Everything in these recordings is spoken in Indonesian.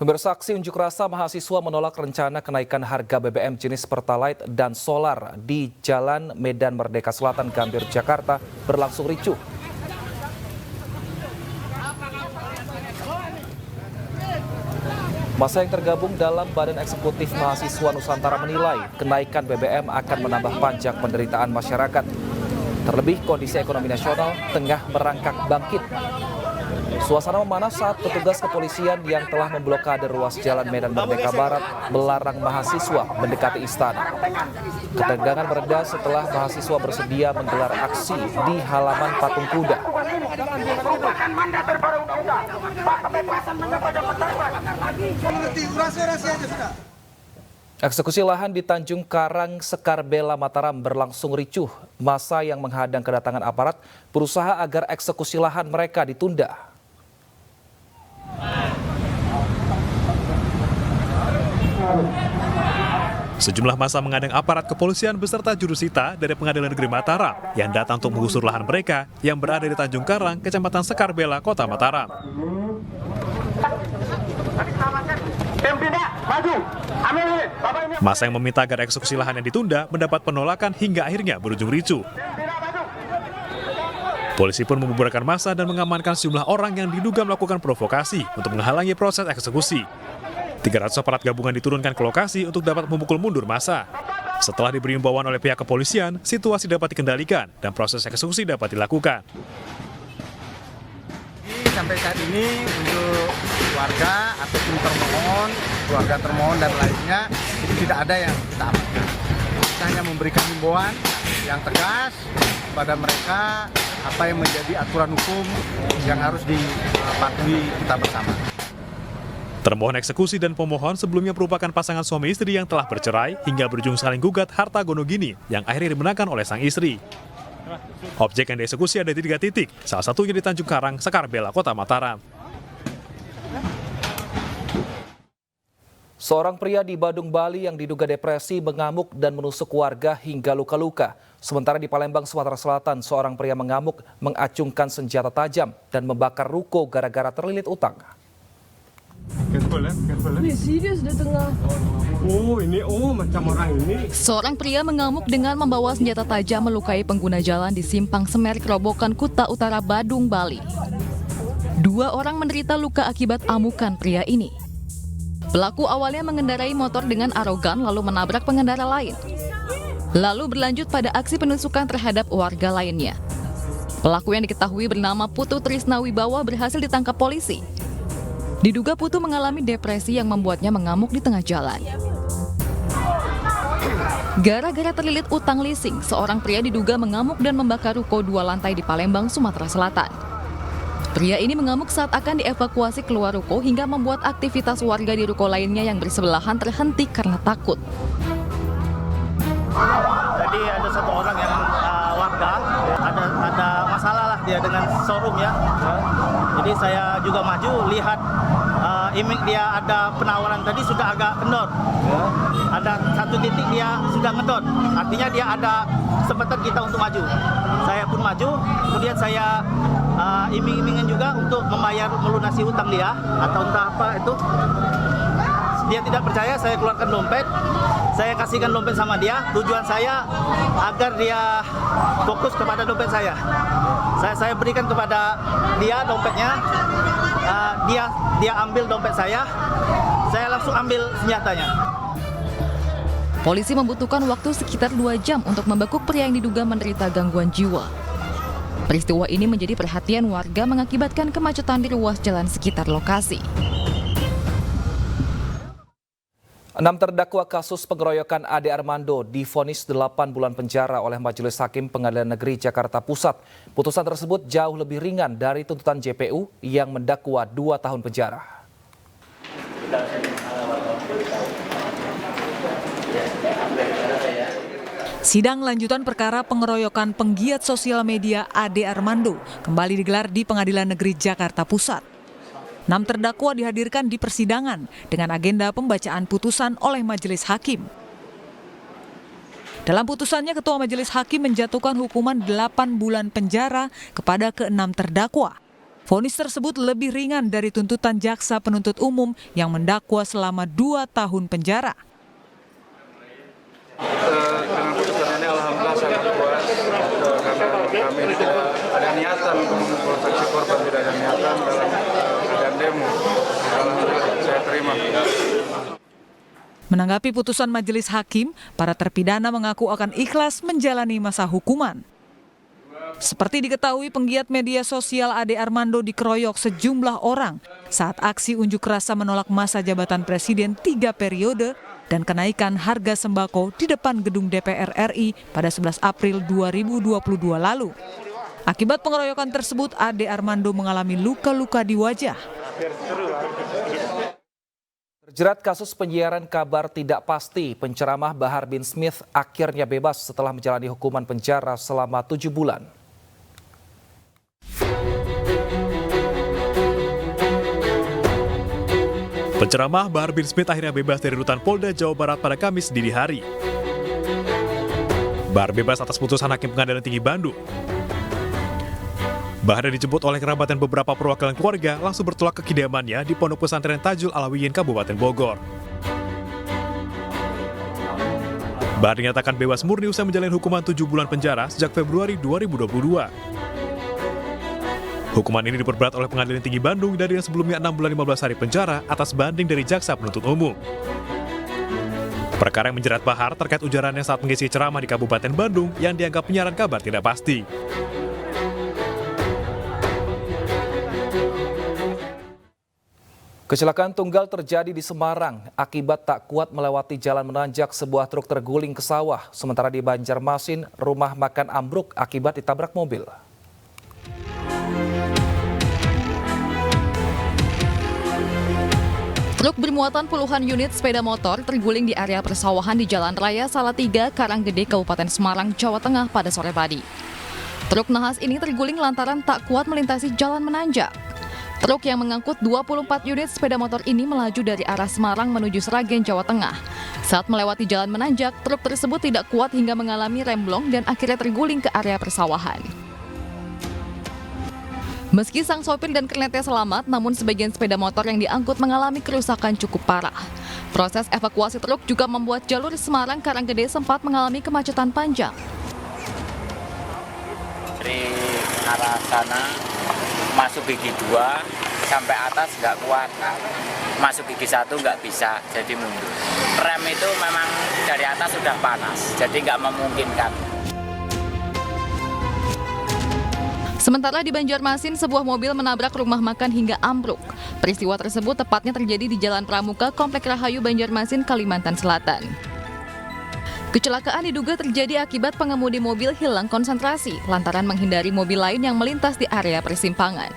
Pemirsa, aksi unjuk rasa mahasiswa menolak rencana kenaikan harga BBM jenis Pertalite dan solar di Jalan Medan Merdeka Selatan, Gambir, Jakarta berlangsung ricuh. Masa yang tergabung dalam Badan Eksekutif Mahasiswa Nusantara menilai kenaikan BBM akan menambah panjang penderitaan masyarakat. Terlebih kondisi ekonomi nasional tengah merangkak bangkit. Suasana memanas saat petugas kepolisian yang telah memblokade ruas Jalan Medan Merdeka Barat melarang mahasiswa mendekati istana. Ketegangan mereda setelah mahasiswa bersedia menggelar aksi di halaman patung kuda. Eksekusi lahan di Tanjung Karang, Sekarbela, Mataram berlangsung ricuh. Massa yang menghadang kedatangan aparat berusaha agar eksekusi lahan mereka ditunda. Sejumlah massa mengadang aparat kepolisian beserta jurusita dari Pengadilan Negeri Mataram yang datang untuk menggusur lahan mereka yang berada di Tanjung Karang, Kecamatan Sekarbela, Kota Mataram. Massa yang meminta agar eksekusi lahan yang ditunda mendapat penolakan hingga akhirnya berujung ricuh. Polisi pun membubarkan massa dan mengamankan sejumlah orang yang diduga melakukan provokasi untuk menghalangi proses eksekusi. 300 aparat gabungan diturunkan ke lokasi untuk dapat memukul mundur massa. Setelah diberi imbauan oleh pihak kepolisian, situasi dapat dikendalikan dan proses eksekusi dapat dilakukan. Sampai saat ini untuk warga ataupun termohon, keluarga termohon dan lainnya itu tidak ada yang kita amankan. Kita hanya memberikan himbauan yang tegas kepada mereka apa yang menjadi aturan hukum yang harus dipatuhi kita bersama. Termohon eksekusi dan pemohon sebelumnya merupakan pasangan suami istri yang telah bercerai hingga berujung saling gugat harta gonogini yang akhirnya dimenangkan oleh sang istri. Objek yang dieksekusi ada di 3 titik, salah satunya di Tanjung Karang, Sekarbela, Kota Mataram. Seorang pria di Badung, Bali yang diduga depresi mengamuk dan menusuk warga hingga luka-luka. Sementara di Palembang, Sumatera Selatan, seorang pria mengamuk, mengacungkan senjata tajam dan membakar ruko gara-gara terlilit utang. Ini serius di tengah. Macam orang ini. Seorang pria mengamuk dengan membawa senjata tajam melukai pengguna jalan di Simpang Semer, Kerobokan, Kuta Utara, Badung, Bali. 2 orang menderita luka akibat amukan pria ini. Pelaku awalnya mengendarai motor dengan arogan lalu menabrak pengendara lain. Lalu berlanjut pada aksi penusukan terhadap warga lainnya. Pelaku yang diketahui bernama Putu Trisna Wibawa berhasil ditangkap polisi. Diduga Putu mengalami depresi yang membuatnya mengamuk di tengah jalan. Gara-gara terlilit utang leasing, seorang pria diduga mengamuk dan membakar ruko 2 lantai di Palembang, Sumatera Selatan. Pria ini mengamuk saat akan dievakuasi keluar ruko hingga membuat aktivitas warga di ruko lainnya yang bersebelahan terhenti karena takut. Jadi ada satu orang yang warga ada masalah lah dia dengan showroom ya. Jadi saya juga maju lihat imik dia ada penawaran tadi sudah agak kendor. Ada satu titik dia sudah ngedot. Artinya dia ada kesempatan kita untuk maju. Saya pun maju, kemudian saya iming-imingan juga untuk membayar melunasi utang dia atau entah apa itu. Dia tidak percaya, saya keluarkan dompet, saya kasihkan dompet sama dia. Tujuan saya agar dia fokus kepada dompet saya. Saya berikan kepada dia dompetnya, dia ambil dompet saya langsung ambil senjatanya. Polisi membutuhkan waktu sekitar 2 jam untuk membekuk pria yang diduga menderita gangguan jiwa. Peristiwa ini menjadi perhatian warga mengakibatkan kemacetan di ruas jalan sekitar lokasi. 6 terdakwa kasus pengeroyokan Ade Armando divonis 8 bulan penjara oleh Majelis Hakim Pengadilan Negeri Jakarta Pusat. Putusan tersebut jauh lebih ringan dari tuntutan JPU yang mendakwa 2 tahun penjara. Sidang lanjutan perkara pengeroyokan penggiat sosial media Ade Armando kembali digelar di Pengadilan Negeri Jakarta Pusat. 6 terdakwa dihadirkan di persidangan dengan agenda pembacaan putusan oleh Majelis Hakim. Dalam putusannya, Ketua Majelis Hakim menjatuhkan hukuman 8 bulan penjara kepada ke-6 terdakwa. Vonis tersebut lebih ringan dari tuntutan jaksa penuntut umum yang mendakwa selama 2 tahun penjara. Dengan putusan ini alhamdulillah sangat puas karena kami tidak ada niatan untuk memukul saksi korban, tidak ada niatan dalam keadaan demo. Alhamdulillah saya terima. Menanggapi putusan majelis hakim, para terpidana mengaku akan ikhlas menjalani masa hukuman. Seperti diketahui, penggiat media sosial Ade Armando dikeroyok sejumlah orang saat aksi unjuk rasa menolak masa jabatan presiden 3 periode dan kenaikan harga sembako di depan gedung DPR RI pada 11 April 2022 lalu. Akibat pengeroyokan tersebut, Ade Armando mengalami luka-luka di wajah. Terjerat kasus penyiaran kabar tidak pasti, penceramah Bahar bin Smith akhirnya bebas setelah menjalani hukuman penjara selama 7 bulan. Penceramah Bahar bin Smith akhirnya bebas dari rutan Polda Jawa Barat pada Kamis dini hari. Bahar bebas atas putusan Hakim Pengadilan Tinggi Bandung. Bahar dijemput oleh kerabat dan beberapa perwakilan keluarga langsung bertolak ke kediamannya di Pondok Pesantren Tajul Alawiyin, Kabupaten Bogor. Bahar dinyatakan bebas murni usai menjalani hukuman 7 bulan penjara sejak Februari 2022. Hukuman ini diperberat oleh Pengadilan Tinggi Bandung dari yang sebelumnya 6 bulan 15 hari penjara atas banding dari jaksa penuntut umum. Perkara yang menjerat Bahar terkait ujarannya saat mengisi ceramah di Kabupaten Bandung yang dianggap penyiaran kabar tidak pasti. Kecelakaan tunggal terjadi di Semarang akibat tak kuat melewati jalan menanjak, sebuah truk terguling ke sawah. Sementara di Banjarmasin, rumah makan ambruk akibat ditabrak mobil. Truk bermuatan puluhan unit sepeda motor terguling di area persawahan di Jalan Raya Salatiga, Karanggede, Kabupaten Semarang, Jawa Tengah pada sore tadi. Truk nahas ini terguling lantaran tak kuat melintasi jalan menanjak. Truk yang mengangkut 24 unit sepeda motor ini melaju dari arah Semarang menuju Sragen, Jawa Tengah. Saat melewati jalan menanjak, truk tersebut tidak kuat hingga mengalami remblong dan akhirnya terguling ke area persawahan. Meski sang sopir dan kernetnya selamat, namun sebagian sepeda motor yang diangkut mengalami kerusakan cukup parah. Proses evakuasi truk juga membuat jalur Semarang-Karanggede sempat mengalami kemacetan panjang. Dari arah sana masuk gigi 2 sampai atas nggak kuat, masuk gigi 1 nggak bisa, jadi mundur. Rem itu memang dari atas sudah panas, jadi nggak memungkinkan. Sementara di Banjarmasin, sebuah mobil menabrak rumah makan hingga ambruk. Peristiwa tersebut tepatnya terjadi di Jalan Pramuka, Komplek Rahayu, Banjarmasin, Kalimantan Selatan. Kecelakaan diduga terjadi akibat pengemudi mobil hilang konsentrasi lantaran menghindari mobil lain yang melintas di area persimpangan.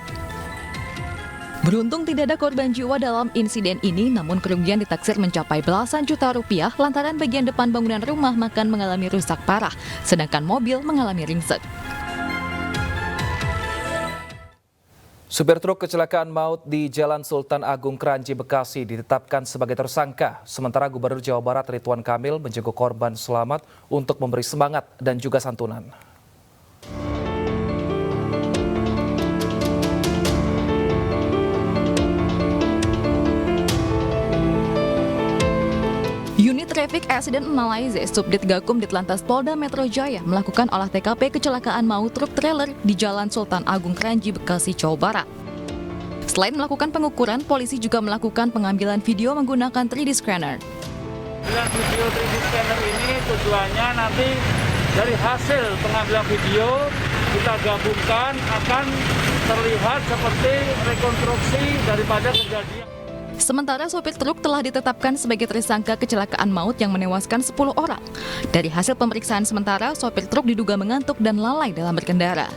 Beruntung tidak ada korban jiwa dalam insiden ini, namun kerugian ditaksir mencapai belasan juta rupiah lantaran bagian depan bangunan rumah makan mengalami rusak parah, sedangkan mobil mengalami ringsek. Supir truk kecelakaan maut di Jalan Sultan Agung Kranji, Bekasi ditetapkan sebagai tersangka. Sementara Gubernur Jawa Barat Ridwan Kamil menjenguk korban selamat untuk memberi semangat dan juga santunan. Unit Traffic Accident Analysis Subdit Gakum Ditlantas Polda Metro Jaya melakukan olah TKP kecelakaan maut truk trailer di Jalan Sultan Agung Kranji, Bekasi, Jawa Barat. Selain melakukan pengukuran, polisi juga melakukan pengambilan video menggunakan 3D scanner. Pengambilan video 3D scanner ini tujuannya nanti dari hasil pengambilan video kita gabungkan akan terlihat seperti rekonstruksi daripada kejadian. Sementara sopir truk telah ditetapkan sebagai tersangka kecelakaan maut yang menewaskan 10 orang. Dari hasil pemeriksaan sementara, sopir truk diduga mengantuk dan lalai dalam berkendara.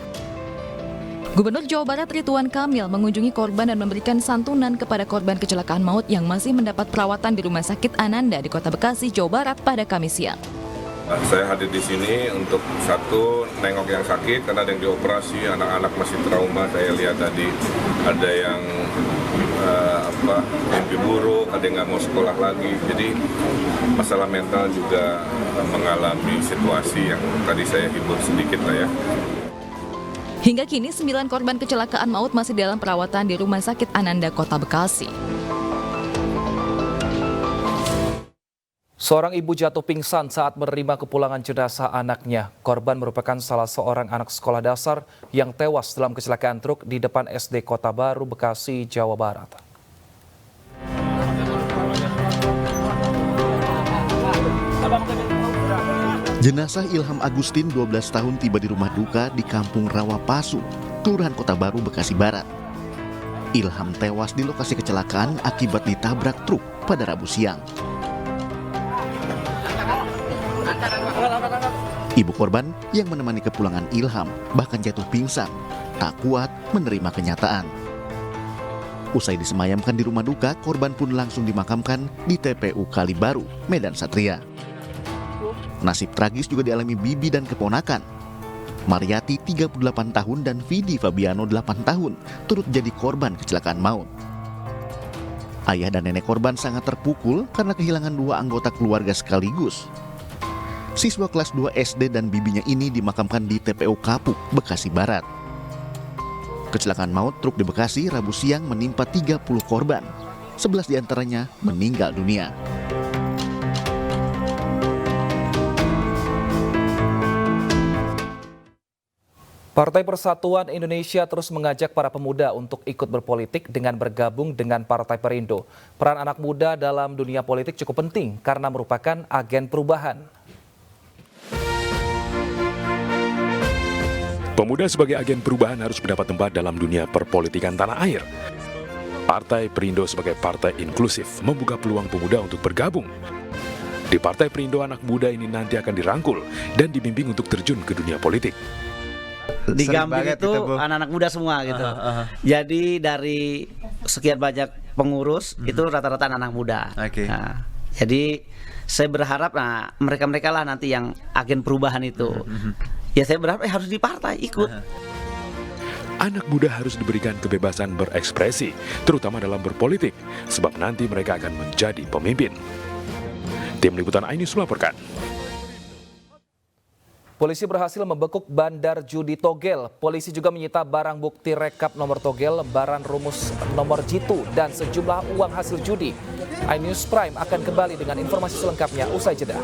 Gubernur Jawa Barat Ridwan Kamil mengunjungi korban dan memberikan santunan kepada korban kecelakaan maut yang masih mendapat perawatan di Rumah Sakit Ananda di Kota Bekasi, Jawa Barat pada Kamis siang. Saya hadir di sini untuk satu, nengok yang sakit karena ada yang dioperasi, anak-anak masih trauma. Saya lihat tadi ada yang mimpi buruk, ada yang nggak mau sekolah lagi. Jadi masalah mental juga mengalami situasi yang tadi saya hibur sedikit lah ya. Hingga kini 9 korban kecelakaan maut masih dalam perawatan di Rumah Sakit Ananda Kota Bekasi. Seorang ibu jatuh pingsan saat menerima kepulangan jenazah anaknya. Korban merupakan salah seorang anak sekolah dasar yang tewas dalam kecelakaan truk di depan SD Kota Baru, Bekasi, Jawa Barat. Jenazah Ilham Agustin 12 tahun tiba di rumah duka di Kampung Rawapasu, Kelurahan Kota Baru, Bekasi Barat. Ilham tewas di lokasi kecelakaan akibat ditabrak truk pada Rabu siang. Ibu korban yang menemani kepulangan Ilham bahkan jatuh pingsan, tak kuat menerima kenyataan. Usai disemayamkan di rumah duka, korban pun langsung dimakamkan di TPU Kalibaru, Medan Satria. Nasib tragis juga dialami bibi dan keponakan. Mariati 38 tahun dan Vidi Fabiano 8 tahun turut jadi korban kecelakaan maut. Ayah dan nenek korban sangat terpukul karena kehilangan 2 anggota keluarga sekaligus. Siswa kelas 2 SD dan bibinya ini dimakamkan di TPU Kapuk, Bekasi Barat. Kecelakaan maut truk di Bekasi Rabu siang menimpa 30 korban. 11 diantaranya meninggal dunia. Partai Persatuan Indonesia terus mengajak para pemuda untuk ikut berpolitik dengan bergabung dengan Partai Perindo. Peran anak muda dalam dunia politik cukup penting karena merupakan agen perubahan. Pemuda sebagai agen perubahan harus mendapat tempat dalam dunia perpolitikan tanah air. Partai Perindo sebagai partai inklusif membuka peluang pemuda untuk bergabung. Di Partai Perindo, anak muda ini nanti akan dirangkul dan dibimbing untuk terjun ke dunia politik. Di Gambir itu anak-anak muda semua gitu. Jadi dari sekian banyak pengurus itu rata-rata anak muda. Nah, jadi saya berharap mereka-mereka lah nanti yang agen perubahan itu. Ya saya berharap harus di partai ikut. Anak muda harus diberikan kebebasan berekspresi, terutama dalam berpolitik, sebab nanti mereka akan menjadi pemimpin. Tim Liputan iNews melaporkan. Polisi berhasil membekuk bandar judi togel. Polisi juga menyita barang bukti rekap nomor togel, lembaran rumus nomor jitu, dan sejumlah uang hasil judi. iNews Prime akan kembali dengan informasi selengkapnya usai jeda.